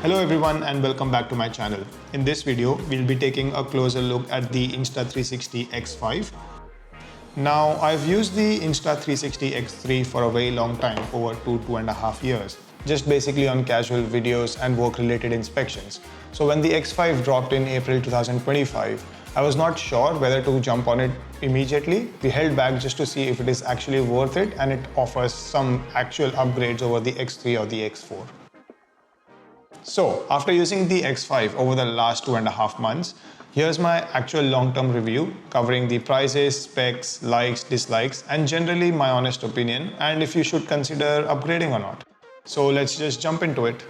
Hello everyone and welcome back to my channel. In this video, we'll be taking a closer look at the Insta360 X5. Now, I've used the Insta360 X3 for a very long time, over 2.5 years, just basically on casual videos and work-related inspections. So when the X5 dropped in April 2025, I was not sure whether to jump on it immediately. We held back just to see if it is actually worth it and it offers some actual upgrades over the X3 or the X4. So, after using the X5 over the last 2.5 months, here's my actual long-term review covering the prices, specs, likes, dislikes, and generally my honest opinion and if you should consider upgrading or not. So let's just jump into it.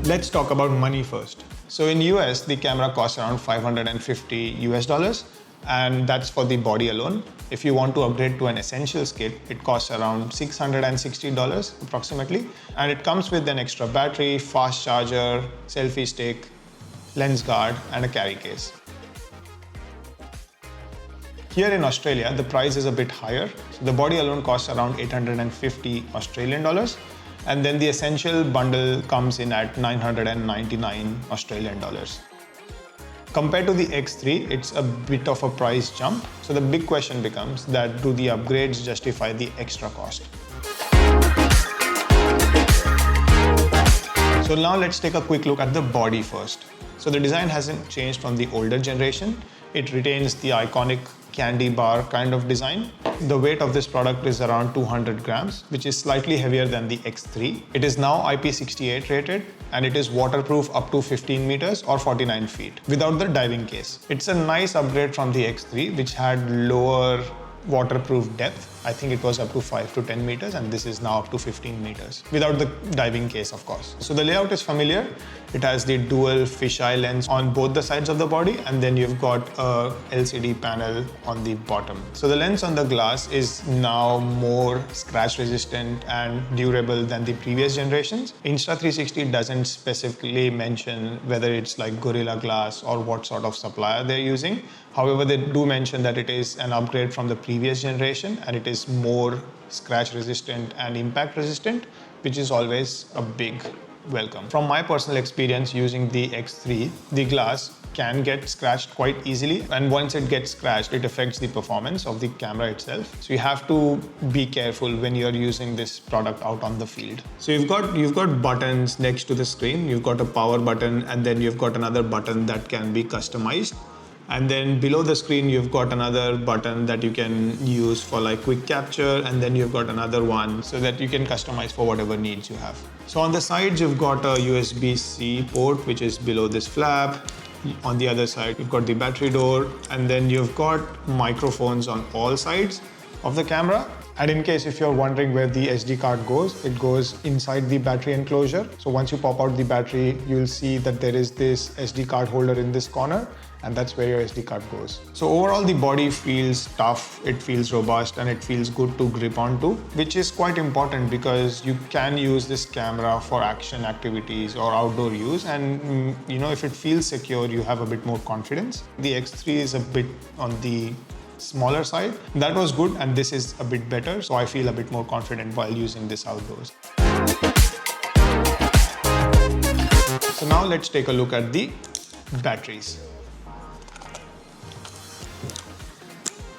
Let's talk about money first. So in US, the camera costs around $550 and that's for the body alone. If you want to upgrade to an essentials kit, it costs around $660 approximately, and it comes with an extra battery, fast charger, selfie stick, lens guard, and a carry case. Here in Australia, the price is a bit higher. So the body alone costs around 850 Australian dollars, and then the essential bundle comes in at 999 Australian dollars. Compared to the X3, it's a bit of a price jump. So the big question becomes that do the upgrades justify the extra cost? So now let's take a quick look at the body first. So the design hasn't changed from the older generation. It retains the iconic candy bar kind of design. The weight of this product is around 200 grams, which is slightly heavier than the X3. It is now IP68 rated and it is waterproof up to 15 meters or 49 feet without the diving case. It's a nice upgrade from the X3, which had lower waterproof depth. I think it was up to 5 to 10 meters and this is now up to 15 meters without the diving case, of course. So the layout is familiar. It has the dual fisheye lens on both the sides of the body and then you've got a LCD panel on the bottom. So the lens on the glass is now more scratch resistant and durable than the previous generations. Insta360 doesn't specifically mention whether it's like Gorilla Glass or what sort of supplier they're using. However, they do mention that it is an upgrade from the previous generation and it is more scratch resistant and impact resistant, which is always a big welcome. From my personal experience using the X3, the glass can get scratched quite easily, and once it gets scratched, it affects the performance of the camera itself. So you have to be careful when you're using this product out on the field. So you've got buttons next to the screen. You've got a power button and then you've got another button that can be customized. And then below the screen, you've got another button that you can use for like quick capture. And then you've got another one so that you can customize for whatever needs you have. So on the sides, you've got a USB-C port, which is below this flap. On the other side, you've got the battery door. And then you've got microphones on all sides of the camera. And in case if you're wondering where the SD card goes, it goes inside the battery enclosure. So once you pop out the battery, you'll see that there is this SD card holder in this corner, and that's where your SD card goes. So overall, the body feels tough, it feels robust, and it feels good to grip onto, which is quite important because you can use this camera for action activities or outdoor use. And if it feels secure, you have a bit more confidence. The X3 is a bit on the smaller side. That was good, and this is a bit better, so I feel a bit more confident while using this outdoors. So now let's take a look at the batteries.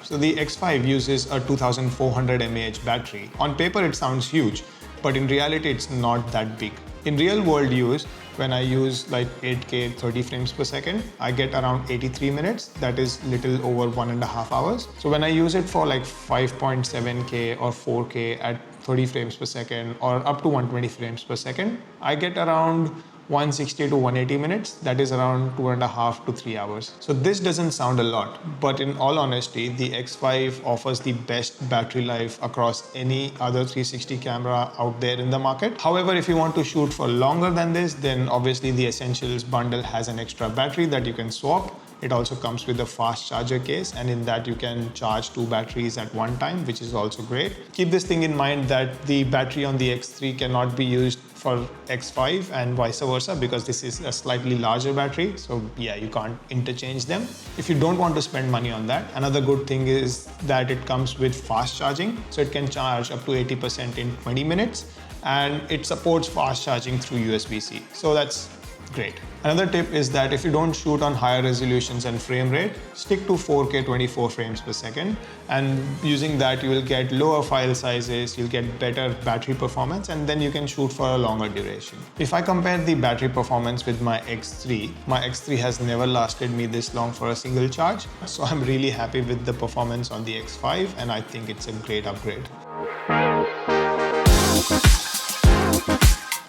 So the X5 uses a 2400 mAh battery. On paper it sounds huge, but in reality it's not that big. In real world use, when I use like 8K 30 frames per second, I get around 83 minutes. That is little over 1.5 hours. So when I use it for like 5.7K or 4K at 30 frames per second or up to 120 frames per second, I get around 160 to 180 minutes, that is around 2.5 to 3 hours. So this doesn't sound a lot, but in all honesty, the X5 offers the best battery life across any other 360 camera out there in the market. However, if you want to shoot for longer than this, then obviously the Essentials bundle has an extra battery that you can swap. It also comes with a fast charger case, and in that you can charge 2 batteries at one time, which is also great. Keep this thing in mind that the battery on the X3 cannot be used for X5 and vice versa, because this is a slightly larger battery. So yeah, you can't interchange them. If you don't want to spend money on that, another good thing is that it comes with fast charging. So it can charge up to 80% in 20 minutes, and it supports fast charging through USB-C. So that's great. Another tip is that if you don't shoot on higher resolutions and frame rate, stick to 4K 24 frames per second, and using that you will get lower file sizes, you'll get better battery performance, and then you can shoot for a longer duration. If I compare the battery performance with my X3 has never lasted me this long for a single charge. So I'm really happy with the performance on the X5, and I think it's a great upgrade.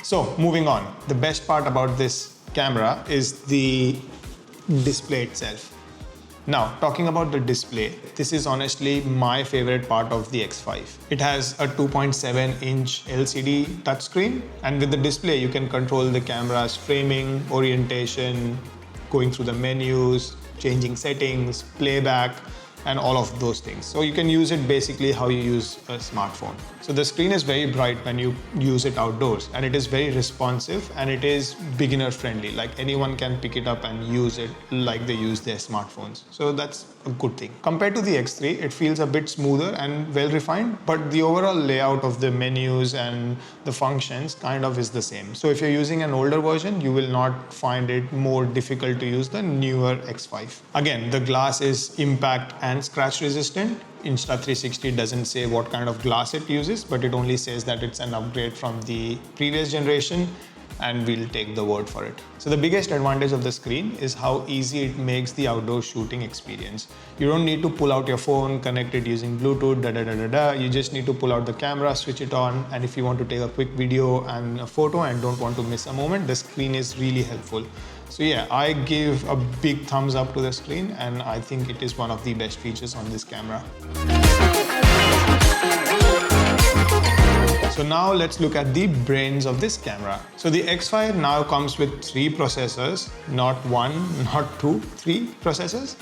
So moving on, the best part about this camera is the display itself. Now, talking about the display, this is honestly my favorite part of the X5. It has a 2.7-inch LCD touchscreen, and with the display you can control the camera's framing, orientation, going through the menus, changing settings, playback, and all of those things. So you can use it basically how you use a smartphone. So the screen is very bright when you use it outdoors, and it is very responsive, and it is beginner friendly. Like anyone can pick it up and use it like they use their smartphones. So that's a good thing. Compared to the X3, it feels a bit smoother and well refined, but the overall layout of the menus and the functions kind of is the same. So if you're using an older version, you will not find it more difficult to use the newer X5. Again, the glass is impact and scratch resistant. Insta360 doesn't say what kind of glass it uses, but it only says that it's an upgrade from the previous generation, and we'll take the word for it. So the biggest advantage of the screen is how easy it makes the outdoor shooting experience. You don't need to pull out your phone, connect it using Bluetooth, You just need to pull out the camera, switch it on, and if you want to take a quick video and a photo and don't want to miss a moment, the screen is really helpful. So yeah, I give a big thumbs up to the screen, and I think it is one of the best features on this camera. So now let's look at the brains of this camera. So the X5 now comes with 3 processors, not 1, not 2, 3 processors.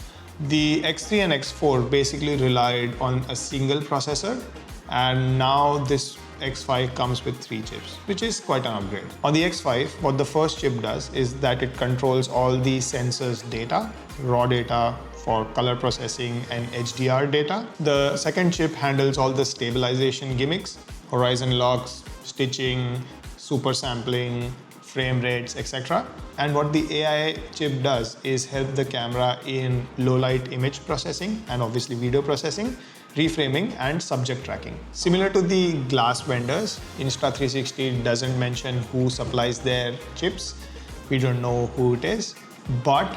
The X3 and X4 basically relied on a single processor, and now this X5 comes with 3 chips, which is quite an upgrade. On the X5, what the first chip does is that it controls all the sensors data, raw data for color processing and HDR data. The second chip handles all the stabilization gimmicks, horizon locks, stitching, super sampling, frame rates, etc. And what the AI chip does is help the camera in low light image processing and obviously video processing, reframing and subject tracking. Similar to the glass vendors, Insta360 doesn't mention who supplies their chips. We don't know who it is, but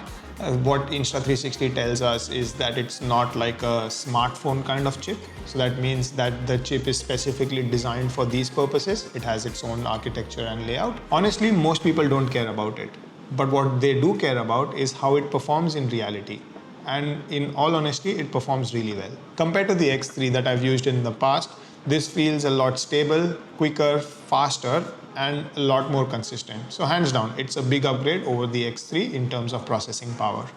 what Insta360 tells us is that it's not like a smartphone kind of chip. So that means that the chip is specifically designed for these purposes. It has its own architecture and layout. Honestly, most people don't care about it. But what they do care about is how it performs in reality. And in all honesty, it performs really well. Compared to the X3 that I've used in the past, this feels a lot stable, quicker, faster, and a lot more consistent. So hands down, it's a big upgrade over the X3 in terms of processing power.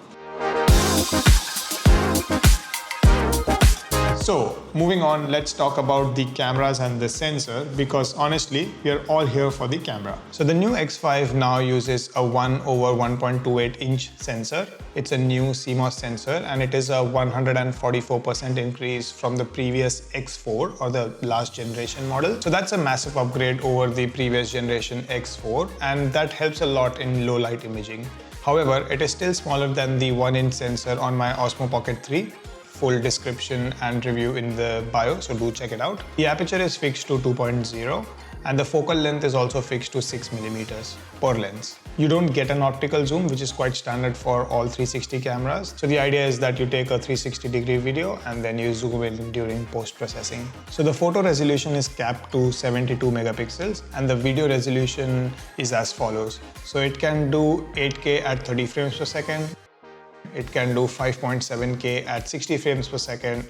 So moving on, let's talk about the cameras and the sensor, because honestly, we are all here for the camera. So the new X5 now uses a 1/1.28-inch sensor. It's a new CMOS sensor, and it is a 144% increase from the previous X4 or the last generation model. So that's a massive upgrade over the previous generation X4, and that helps a lot in low light imaging. However, it is still smaller than the 1-inch sensor on my Osmo Pocket 3. Full description and review in the bio, so do check it out. The aperture is fixed to 2.0 and the focal length is also fixed to 6mm per lens. You don't get an optical zoom, which is quite standard for all 360 cameras. So the idea is that you take a 360-degree video and then you zoom in during post-processing. So the photo resolution is capped to 72 megapixels and the video resolution is as follows. So it can do 8K at 30 frames per second. It can do 5.7K at 60 frames per second.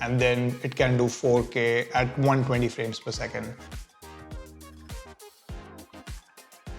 And then it can do 4K at 120 frames per second.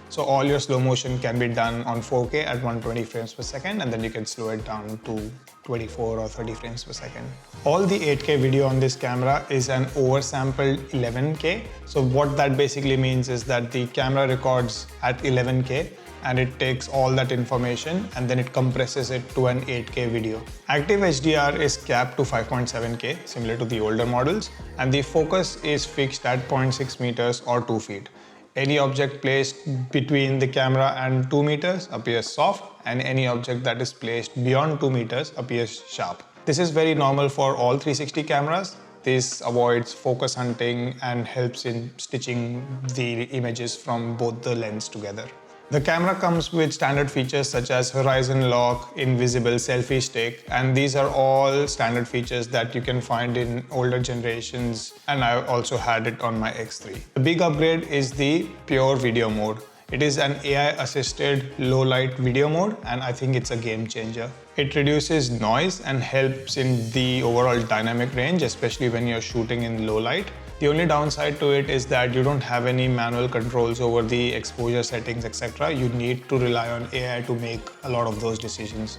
So all your slow motion can be done on 4K at 120 frames per second, and then you can slow it down to 24 or 30 frames per second. All the 8K video on this camera is an oversampled 11K. So what that basically means is that the camera records at 11K and it takes all that information and then it compresses it to an 8K video. Active HDR is capped to 5.7K, similar to the older models, and the focus is fixed at 0.6 meters or 2 feet. Any object placed between the camera and 2 meters appears soft, and any object that is placed beyond 2 meters appears sharp. This is very normal for all 360 cameras. This avoids focus hunting and helps in stitching the images from both the lens together. The camera comes with standard features such as horizon lock, invisible selfie stick, and these are all standard features that you can find in older generations, and I also had it on my X3. The big upgrade is the pure video mode. It is an AI-assisted low-light video mode, and I think it's a game changer. It reduces noise and helps in the overall dynamic range, especially when you're shooting in low light. The only downside to it is that you don't have any manual controls over the exposure settings, etc. You need to rely on AI to make a lot of those decisions.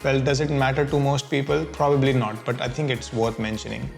Well, does it matter to most people? Probably not, but I think it's worth mentioning.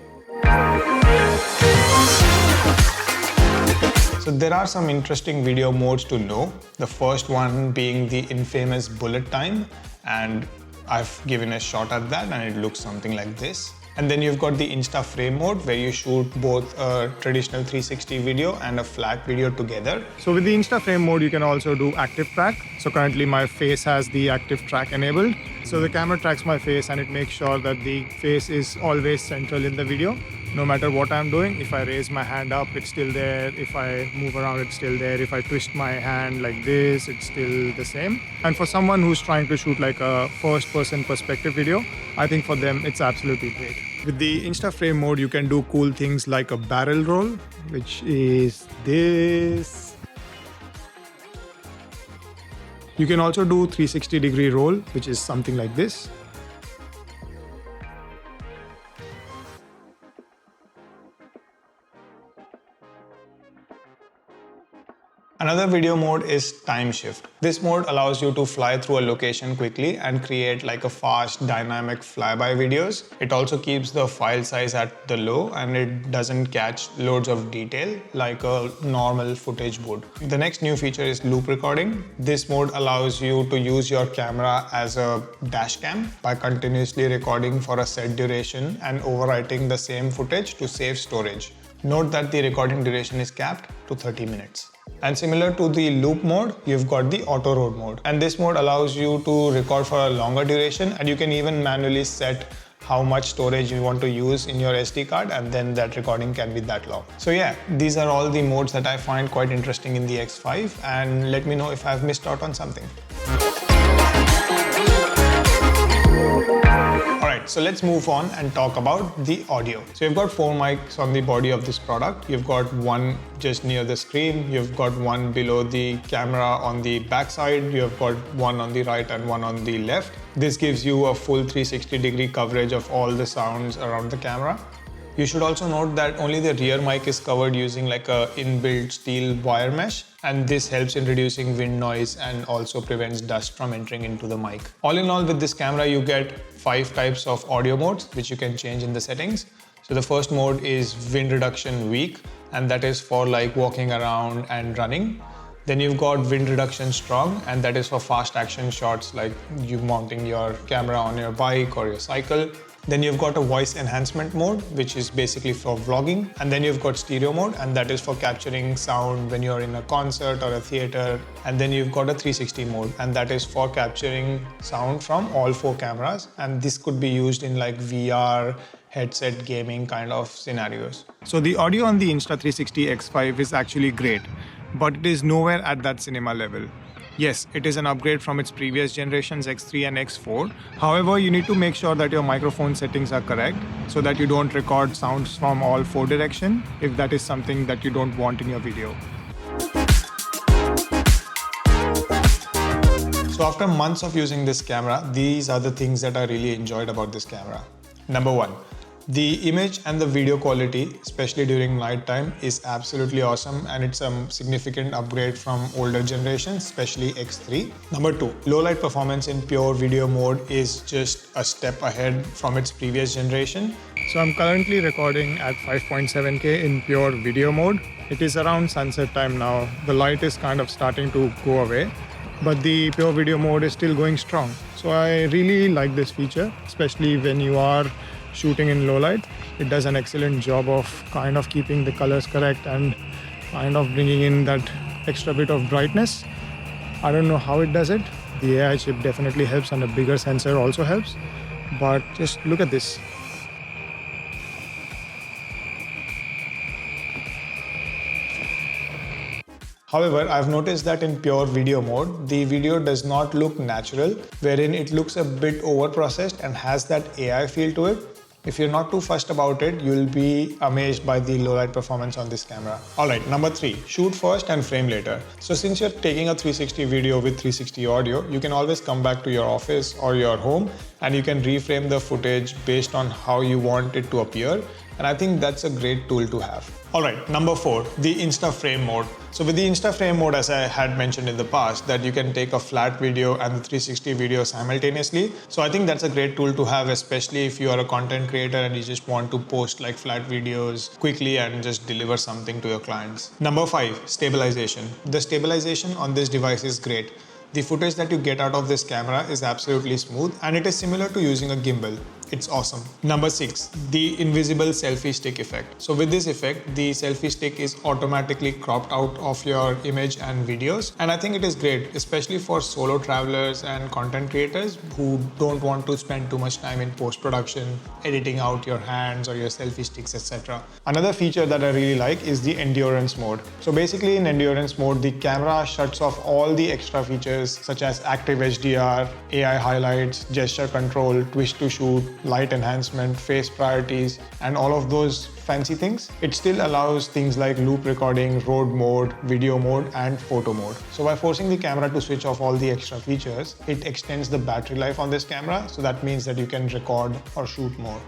So there are some interesting video modes to know. The first one being the infamous bullet time, and I've given a shot at that and it looks something like this. And then you've got the Insta frame mode where you shoot both a traditional 360 video and a flat video together. So with the Insta frame mode, you can also do active track. So currently my face has the active track enabled. So the camera tracks my face and it makes sure that the face is always central in the video. No matter what I'm doing, if I raise my hand up, it's still there. If I move around, it's still there. If I twist my hand like this, it's still the same. And for someone who's trying to shoot like a first-person perspective video, I think for them, it's absolutely great. With the Insta frame mode, you can do cool things like a barrel roll, which is this. You can also do 360-degree roll, which is something like this. Another video mode is time shift. This mode allows you to fly through a location quickly and create like a fast, dynamic flyby videos. It also keeps the file size at the low and it doesn't catch loads of detail like a normal footage would. The next new feature is loop recording. This mode allows you to use your camera as a dash cam by continuously recording for a set duration and overwriting the same footage to save storage. Note that the recording duration is capped to 30 minutes. And similar to the loop mode, you've got the auto road mode. And this mode allows you to record for a longer duration, and you can even manually set how much storage you want to use in your SD card, and then that recording can be that long. So yeah, these are all the modes that I find quite interesting in the X5, and let me know if I've missed out on something. Alright, so let's move on and talk about the audio. So you've got 4 mics on the body of this product. You've got one just near the screen. You've got one below the camera on the back side. You've got one on the right and one on the left. This gives you a full 360-degree coverage of all the sounds around the camera. You should also note that only the rear mic is covered using like a inbuilt steel wire mesh, and this helps in reducing wind noise and also prevents dust from entering into the mic. All in all, with this camera you get 5 types of audio modes which you can change in the settings. So the first mode is wind reduction weak, and that is for like walking around and running. Then you've got wind reduction strong, and that is for fast action shots like you mounting your camera on your bike or your cycle. Then you've got a voice enhancement mode, which is basically for vlogging. And then you've got stereo mode, and that is for capturing sound when you're in a concert or a theater. And then you've got a 360 mode, and that is for capturing sound from all 4 cameras. And this could be used in like VR, headset gaming kind of scenarios. So the audio on the Insta360 X5 is actually great, but it is nowhere at that cinema level. Yes, it is an upgrade from its previous generations X3 and X4. However, you need to make sure that your microphone settings are correct so that you don't record sounds from all 4 directions if that is something that you don't want in your video. So after months of using this camera, these are the things that I really enjoyed about this camera. Number one, the image and the video quality, especially during night time, is absolutely awesome, and it's a significant upgrade from older generations, especially X3. Number two, low light performance in pure video mode is just a step ahead from its previous generation. So I'm currently recording at 5.7K in pure video mode. It is around sunset time now. The light is kind of starting to go away, but the pure video mode is still going strong. So I really like this feature, especially when you are shooting in low light. It does an excellent job of kind of keeping the colors correct and kind of bringing in that extra bit of brightness. I don't know how it does it. The AI chip definitely helps, and a bigger sensor also helps, but just look at this. However, I've noticed that in pure video mode, the video does not look natural, wherein it looks a bit over-processed and has that AI feel to it. If you're not too fussed about it, you'll be amazed by the low light performance on this camera. Alright, number three, shoot first and frame later. So since you're taking a 360 video with 360 audio, you can always come back to your office or your home and you can reframe the footage based on how you want it to appear. And I think that's a great tool to have. Alright, number four, the Insta frame mode. So with the Insta frame mode, as I had mentioned in the past, that you can take a flat video and the 360 video simultaneously. So I think that's a great tool to have, especially if you are a content creator and you just want to post like flat videos quickly and just deliver something to your clients. Number five, stabilization. The stabilization on this device is great. The footage that you get out of this camera is absolutely smooth, and it is similar to using a gimbal. It's awesome. Number six, the invisible selfie stick effect. So with this effect, the selfie stick is automatically cropped out of your image and videos. And I think it is great, especially for solo travelers and content creators who don't want to spend too much time in post-production, editing out your hands or your selfie sticks, etc. Another feature that I really like is the endurance mode. So basically in endurance mode, the camera shuts off all the extra features such as active HDR, AI highlights, gesture control, twist to shoot, light enhancement, face priorities, and all of those fancy things. It still allows things like loop recording, road mode, video mode, and photo mode. So by forcing the camera to switch off all the extra features, it extends the battery life on this camera. So that means that you can record or shoot more.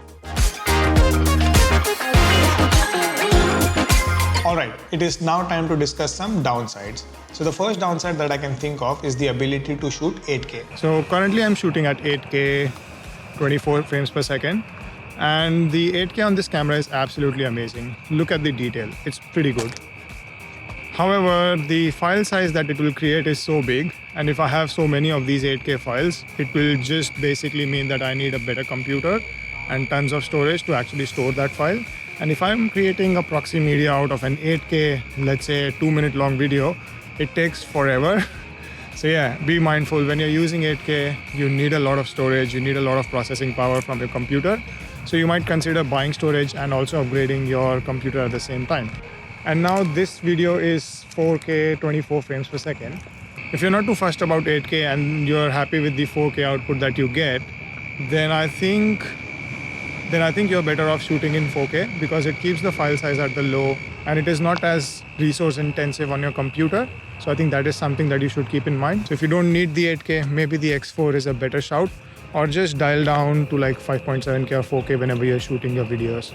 Alright, it is now time to discuss some downsides. So the first downside that I can think of is the ability to shoot 8K. So currently I'm shooting at 8K, 24 frames per second. And the 8K on this camera is absolutely amazing. Look at the detail, it's pretty good. However, the file size that it will create is so big, and if I have so many of these 8K files, it will just basically mean that I need a better computer and tons of storage to actually store that file. And if I'm creating a proxy media out of an 8K, let's say 2-minute long video, it takes forever. So yeah, be mindful when you're using 8K, you need a lot of storage, you need a lot of processing power from your computer. So you might consider buying storage and also upgrading your computer at the same time. And now this video is 4K 24 frames per second. If you're not too fussed about 8K and you're happy with the 4K output that you get, then I think you're better off shooting in 4K because it keeps the file size at the low and it is not as resource intensive on your computer. So I think that is something that you should keep in mind. So if you don't need the 8K, maybe the X4 is a better shout, or just dial down to like 5.7K or 4K whenever you're shooting your videos.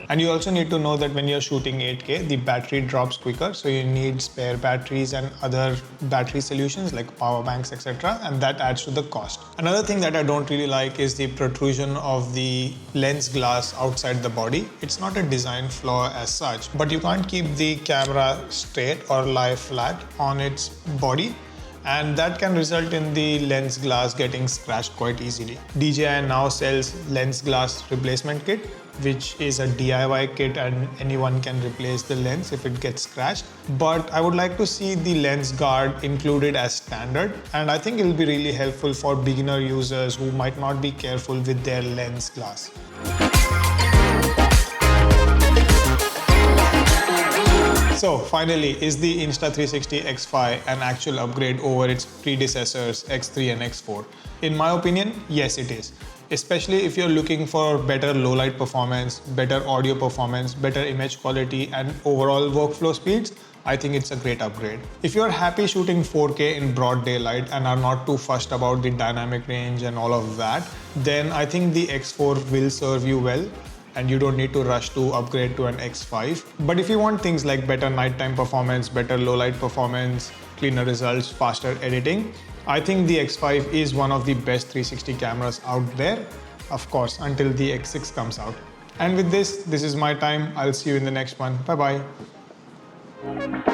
And you also need to know that when you're shooting 8K, the battery drops quicker. So you need spare batteries and other battery solutions like power banks, etc. And that adds to the cost. Another thing that I don't really like is the protrusion of the lens glass outside the body. It's not a design flaw as such, but you can't keep the camera straight or lie flat on its body. And that can result in the lens glass getting scratched quite easily. DJI now sells lens glass replacement kit, which is a DIY kit and anyone can replace the lens if it gets scratched. But I would like to see the lens guard included as standard, and I think it will be really helpful for beginner users who might not be careful with their lens glass. So finally, is the Insta360 X5 an actual upgrade over its predecessors X3 and X4? In my opinion, yes it is. Especially if you're looking for better low light performance, better audio performance, better image quality and overall workflow speeds, I think it's a great upgrade. If you're happy shooting 4K in broad daylight and are not too fussed about the dynamic range and all of that, then I think the X4 will serve you well and you don't need to rush to upgrade to an X5. But if you want things like better nighttime performance, better low light performance, cleaner results, faster editing, I think the X5 is one of the best 360 cameras out there, of course, until the X6 comes out. And with this is my time. I'll see you in the next one. Bye bye.